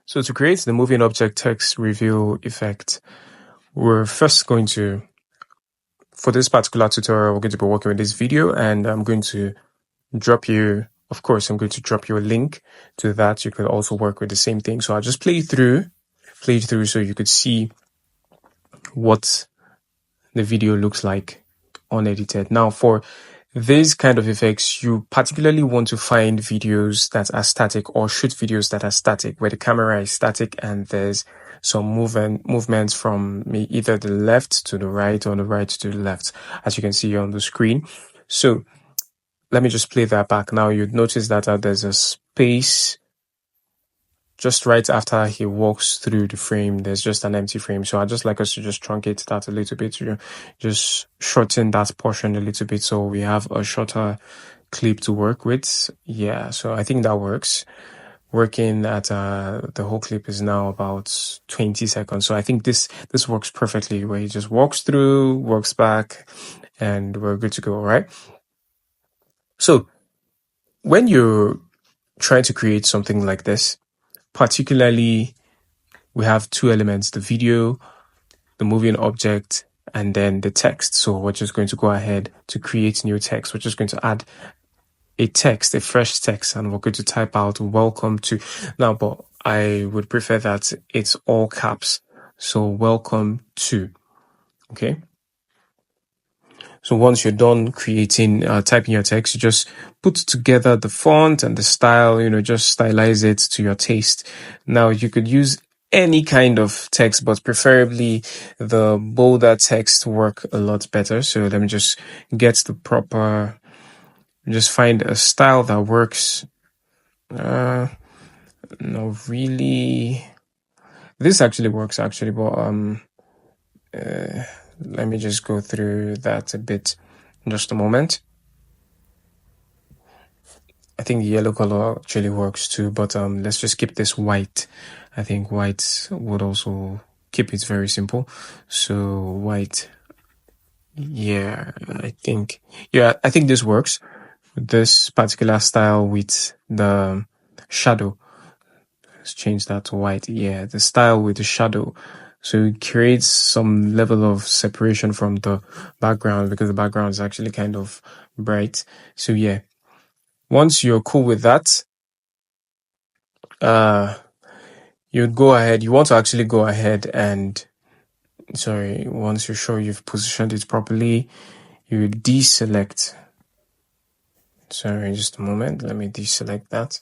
So to create the moving object text reveal effect, we're first going to, for this particular tutorial, we're going to be working with this video, and I'm going to drop you, of course, I'm going to drop you a link to that. You could also work with the same thing. So I'll just play it through so you could see what the video looks like unedited. Now, for these kind of effects, you particularly want to find videos that are static, or shoot videos that are static, where the camera is static and there's some movements from either the left to the right or the right to the left, as you can see on the screen. So let me just play that back. Now you'd notice that there's a space just right after he walks through the frame. There's just an empty frame. So I'd just like us to just truncate that a little bit, to just shorten that portion a little bit so we have a shorter clip to work with. Yeah, so I think that works. Working at the whole clip is now about 20 seconds. So I think this works perfectly, where he just walks through, walks back, and we're good to go, all right? So when you're trying to create something like this, particularly, we have two elements: the video, the moving object, and then the text. So we're just going to go ahead to create new text. We're just going to add a text, a fresh text, and we're going to type out "welcome to." Now, but I would prefer that it's all caps. So "welcome to." Okay. So once you're done creating, typing your text, you just put together the font and the style, just stylize it to your taste. Now you could use any kind of text, but preferably the bolder text work a lot better. So let me just get the proper, just find a style that works. No, really, this actually works but let me just go through that a bit in just a moment. I think the yellow color actually works too, but let's just keep this white. I think white would also keep it very simple. So white, yeah, I think this works. This particular style with the shadow. Let's change that to white. Yeah, the style with the shadow. So it creates some level of separation from the background, because the background is actually kind of bright. So yeah, once you're cool with that, you'd go ahead. You want to actually go ahead and, once you're sure you've positioned it properly, you deselect. Sorry, just a moment. Let me deselect that.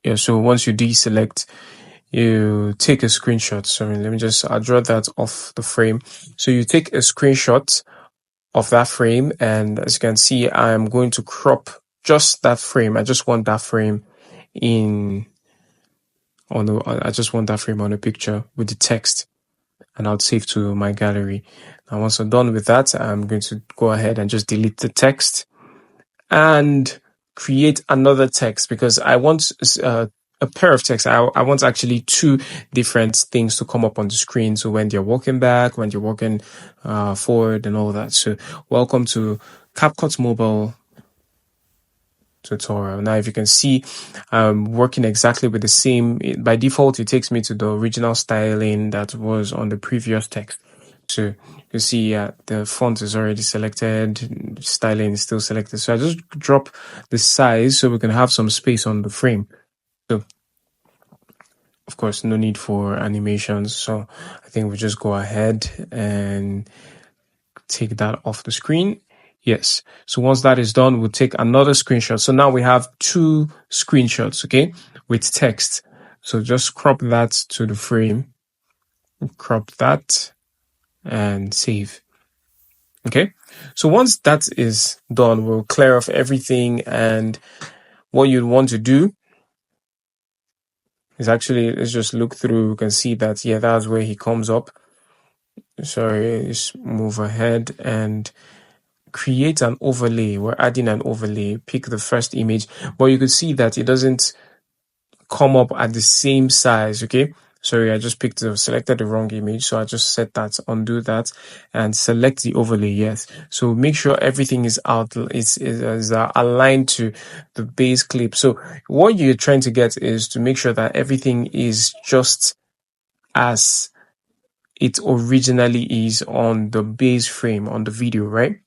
Yeah, so once you deselect, you take a screenshot. Sorry, let me I'll draw that off the frame. So you take a screenshot of that frame, and as you can see, I'm going to crop just that frame. I just want that frame on the picture with the text, and I'll save to my gallery. Now, once I'm done with that, I'm going to go ahead and just delete the text and create another text, because I want a pair of text. I want actually two different things to come up on the screen. So when you're walking back, when you're walking forward, and all that. So welcome to CapCut Mobile tutorial. Now, if you can see, I'm working exactly with the same. By default, it takes me to the original styling that was on the previous text. So you see, the font is already selected, styling is still selected. So I just drop the size so we can have some space on the frame. So, of course, no need for animations. So I think we just go ahead and take that off the screen. Yes. So once that is done, we'll take another screenshot. So now we have two screenshots, okay, with text. So just crop that to the frame, crop that, and save. Okay. So once that is done, we'll clear off everything. And what you'd want to do is actually, let's just look through. You can see that, yeah, that's where he comes up. Sorry, let's move ahead and create an overlay. We're adding an overlay. Pick the first image, but you could see that it doesn't come up at the same size. Okay, Sorry, I just selected the wrong image. So I just set that, undo that, and select the overlay. Yes. So make sure everything is aligned to the base clip. So what you're trying to get is to make sure that everything is just as it originally is on the base frame on the video, right?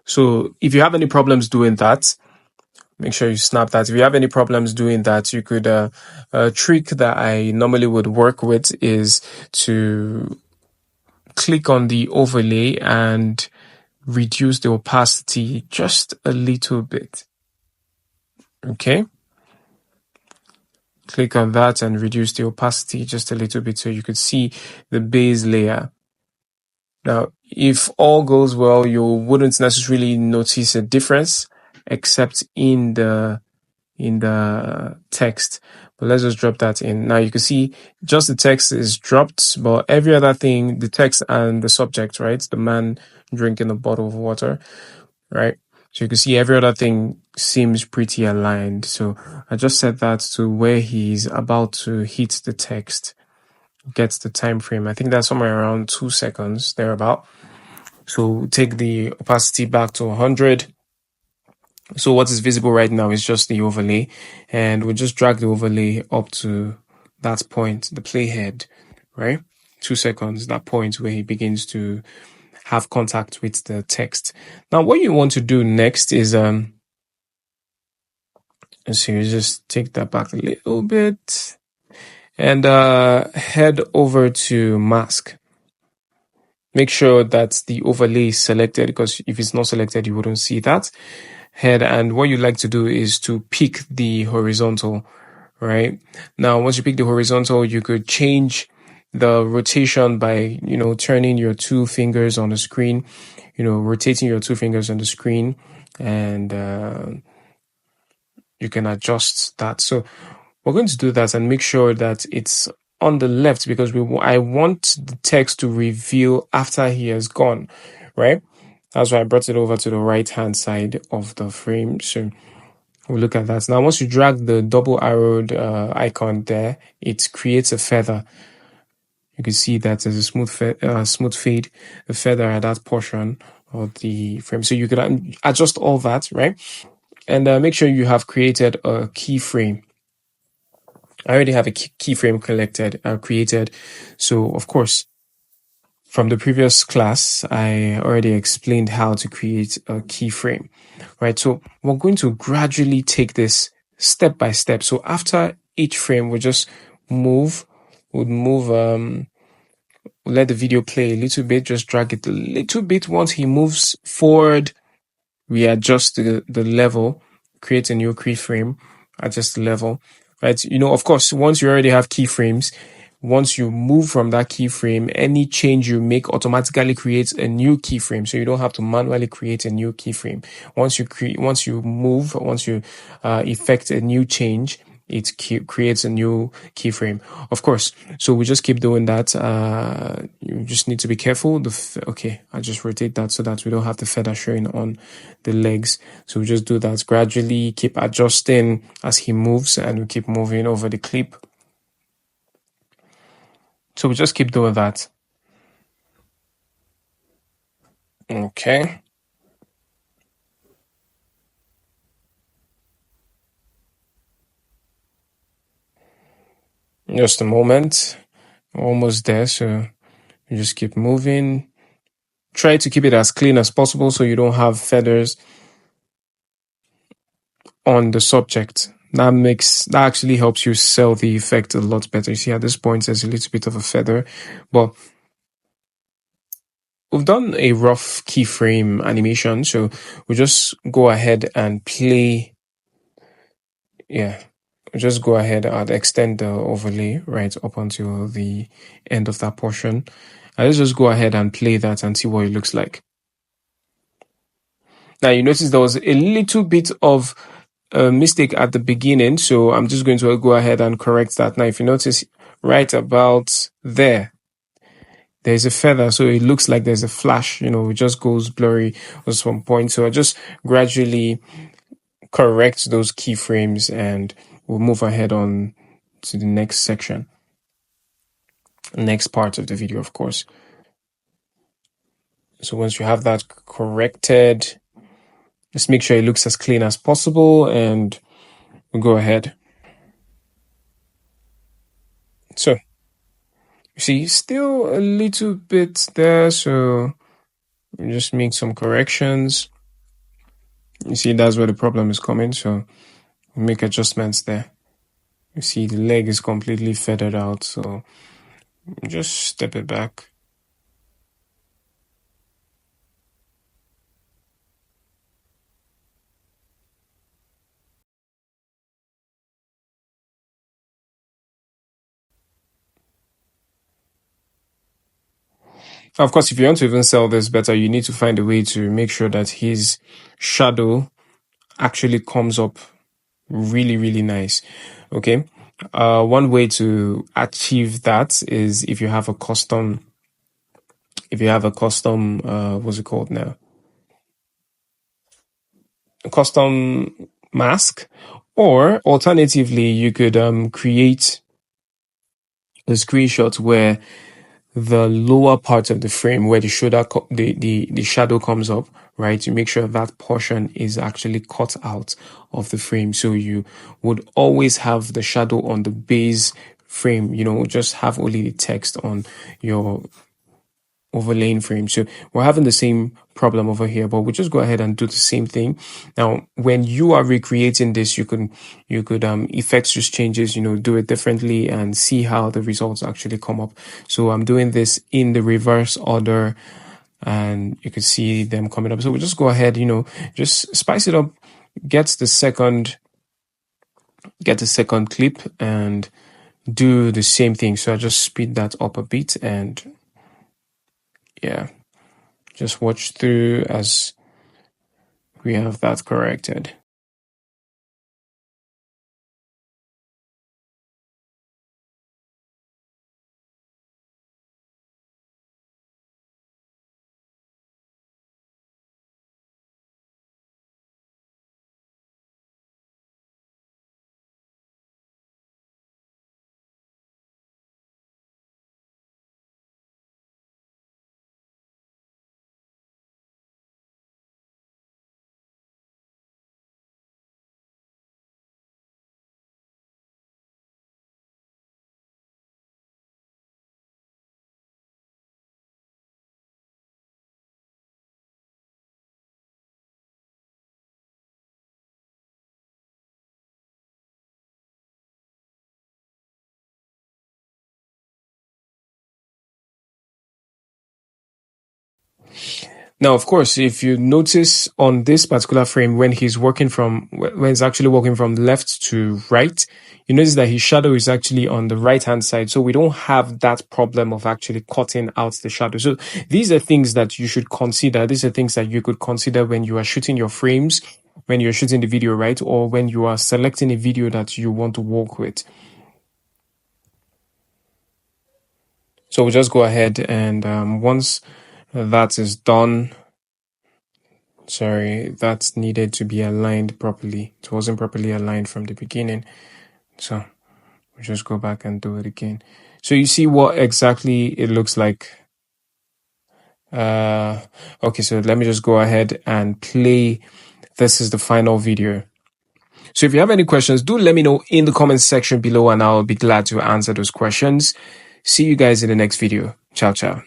So if you have any problems doing that, make sure you snap that. If you have any problems doing that, you could, a trick that I normally would work with is to click on the overlay and reduce the opacity just a little bit. Okay. Click on that and reduce the opacity just a little bit so you could see the base layer. Now, if all goes well, you wouldn't necessarily notice a difference except in the text. But let's just drop that in. Now you can see just the text is dropped, but every other thing, the text and the subject, right? The man drinking a bottle of water, right? So you can see every other thing seems pretty aligned. So I just set that to where he's about to hit the text, gets the time frame. I think that's somewhere around 2 seconds, thereabout. So take the opacity back to 100. So what is visible right now is just the overlay, and we'll just drag the overlay up to that point, the playhead, right? 2 seconds, that point where he begins to have contact with the text. Now, what you want to do next is, let's see, just take that back a little bit and head over to mask. Make sure that the overlay is selected, because if it's not selected, you wouldn't see that. Head, and what you like to do is to pick the horizontal, right? Now, once you pick the horizontal, you could change the rotation by, turning your 2 fingers on the screen, rotating your 2 fingers on the screen, and you can adjust that. So we're going to do that and make sure that it's on the left, because I want the text to reveal after he has gone, right? That's why I brought it over to the right-hand side of the frame. So we'll look at that. Now, once you drag the double arrowed icon there, it creates a feather. You can see that there's a smooth fade, a feather at that portion of the frame. So you could adjust all that, right? And make sure you have created a keyframe. I already have a keyframe created. So, of course, from the previous class, I already explained how to create a keyframe, right? So we're going to gradually take this step by step. So after each frame, we'll just move, let the video play a little bit, just drag it a little bit. Once he moves forward, we adjust the level, create a new keyframe, adjust the level, right? Of course, once you already have keyframes, once you move from that keyframe, any change you make automatically creates a new keyframe. So you don't have to manually create a new keyframe. Once you effect a new change, it creates a new keyframe, of course. So we just keep doing that. You just need to be careful. Okay, I just rotate that so that we don't have the feather showing on the legs. So we just do that gradually, keep adjusting as he moves, and we keep moving over the clip. So we just keep doing that. Okay. Just a moment. Almost there. So you just keep moving. Try to keep it as clean as possible so you don't have feathers on the subject. That actually helps you sell the effect a lot better. You see at this point there's a little bit of a feather, but we've done a rough keyframe animation, so we'll just go ahead and play. Yeah, we'll just go ahead and extend the overlay right up until the end of that portion. And let's just go ahead and play that and see what it looks like. Now you notice there was a little bit of a mistake at the beginning, so I'm just going to go ahead and correct that. Now if you notice right about there's a feather, so it looks like there's a flash, it just goes blurry at some point. So I just gradually correct those keyframes and we'll move ahead on to the next section, next part of the video, of course. So once you have that corrected, just make sure it looks as clean as possible, and we'll go ahead. So you see, still a little bit there, so just make some corrections. You see, that's where the problem is coming, so make adjustments there. You see, the leg is completely feathered out, so just step it back. Of course, if you want to even sell this better, you need to find a way to make sure that his shadow actually comes up really, really nice. Okay. One way to achieve that is if you have a custom, what's it called now? A custom mask, or alternatively, you could create a screenshot where the lower part of the frame where the shoulder, the shadow comes up, right? To make sure that portion is actually cut out of the frame. So you would always have the shadow on the base frame, just have only the text on your overlaying frame. So we're having the same problem over here, but we'll just go ahead and do the same thing. Now, when you are recreating this, you could effects just changes, do it differently and see how the results actually come up. So I'm doing this in the reverse order, and you can see them coming up. So we'll just go ahead, just spice it up, get the second clip and do the same thing. So I just speed that up a bit, and yeah, just watch through as we have that corrected. Now, of course, if you notice on this particular frame, when he's actually working from left to right, you notice that his shadow is actually on the right-hand side. So we don't have that problem of actually cutting out the shadow. So these are things that you should consider. These are things that you could consider when you are shooting your frames, when you're shooting the video, right? Or when you are selecting a video that you want to work with. So we'll just go ahead and once that is done, sorry, that needed to be aligned properly. It wasn't properly aligned from the beginning. So we'll just go back and do it again. So you see what exactly it looks like. Okay, so let me just go ahead and play. This is the final video. So if you have any questions, do let me know in the comments section below, and I'll be glad to answer those questions. See you guys in the next video. Ciao, ciao.